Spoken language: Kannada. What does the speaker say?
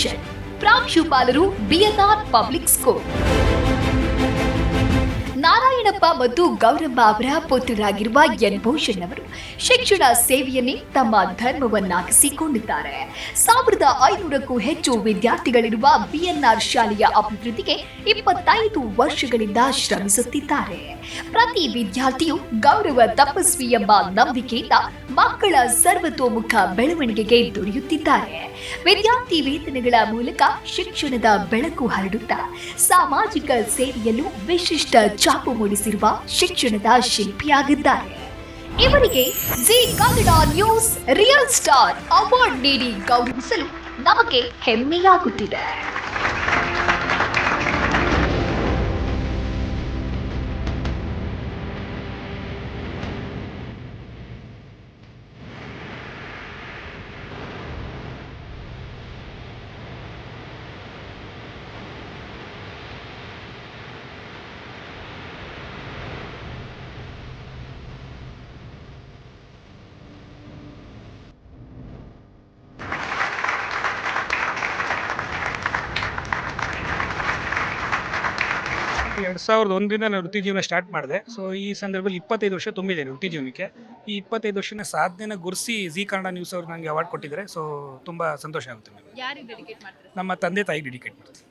ಭೂಷಣ್, ಪ್ರಾಂಶುಪಾಲರು ಬಿಎನ್ಆರ್ ಪಬ್ಲಿಕ್ ಸ್ಕೂಲ್. ನಾರಾಯಣಪ್ಪ ಮತ್ತು ಗೌರಮ್ಮ ಅವರ ಪುತ್ರರಾಗಿರುವ ಎನ್ ಭೂಷಣ್ ಅವರು ಶಿಕ್ಷಣ ಸೇವೆಯನ್ನೇ ತಮ್ಮ ಧರ್ಮವನ್ನಾಗಿಸಿಕೊಂಡಿದ್ದಾರೆ. 1500ಕ್ಕೂ ಹೆಚ್ಚು ವಿದ್ಯಾರ್ಥಿಗಳಿರುವ ಬಿಎನ್ಆರ್ ಶಾಲೆಯ ಅಭಿವೃದ್ಧಿಗೆ 25 ವರ್ಷಗಳಿಂದ ಶ್ರಮಿಸುತ್ತಿದ್ದಾರೆ. ಪ್ರತಿ ವಿದ್ಯಾರ್ಥಿಯು ಗೌರವ ತಪಸ್ವಿ ಎಂಬ ನಂಬಿಕೆಯಿಂದ ಮಕ್ಕಳ ಸರ್ವತೋಮುಖ ಬೆಳವಣಿಗೆಗೆ ದುಡಿಯುತ್ತಿದ್ದಾರೆ. ವಿದ್ಯಾರ್ಥಿ ವೇತನಗಳ ಮೂಲಕ ಶಿಕ್ಷಣದ ಬೆಳಕು ಹರಡುತ್ತಾ ಸಾಮಾಜಿಕ ಸೇವೆಯಲ್ಲೂ ವಿಶಿಷ್ಟ ಛಾಪು ಮೂಡಿಸಿರುವ ಶಿಕ್ಷಣದ ಶಿಲ್ಪಿಯಾಗಿದ್ದಾರೆ. ಇವರಿಗೆ G Kannada news real star award ನೀಡಿ ಗೌರವಿಸಲು ನಮಗೆ ಹೆಮ್ಮೆಯಾಗುತ್ತಿದೆ. ಎರಡು 2001ರಿಂದ ನಾನು ವೃತ್ತಿ ಜೀವನ ಸ್ಟಾರ್ಟ್ ಮಾಡಿದೆ. ಸೊ ಈ ಸಂದರ್ಭದಲ್ಲಿ 25 ವರ್ಷ ತುಂಬಿದೆ ವೃತ್ತಿ ಜೀವನಕ್ಕೆ. ಈ 25 ವರ್ಷದ ಸಾಧನೆನ ಗುರುಸಿ ಜಿ ಕನ್ನಡ ನ್ಯೂಸ್ ಅವರು ನನಗೆ ಅವಾರ್ಡ್ ಕೊಟ್ಟಿದ್ದಾರೆ. ಸೊ ತುಂಬ ಸಂತೋಷ ಆಗುತ್ತೆ. ಯಾರಿಗೆ ಡೆಡಿಕೇಟ್ ಮಾಡ್ತಾರೆ? ನಮ್ಮ ತಂದೆ ತಾಯಿಗೆ ಡೆಡಿಕೇಟ್ ಮಾಡ್ತೀನಿ.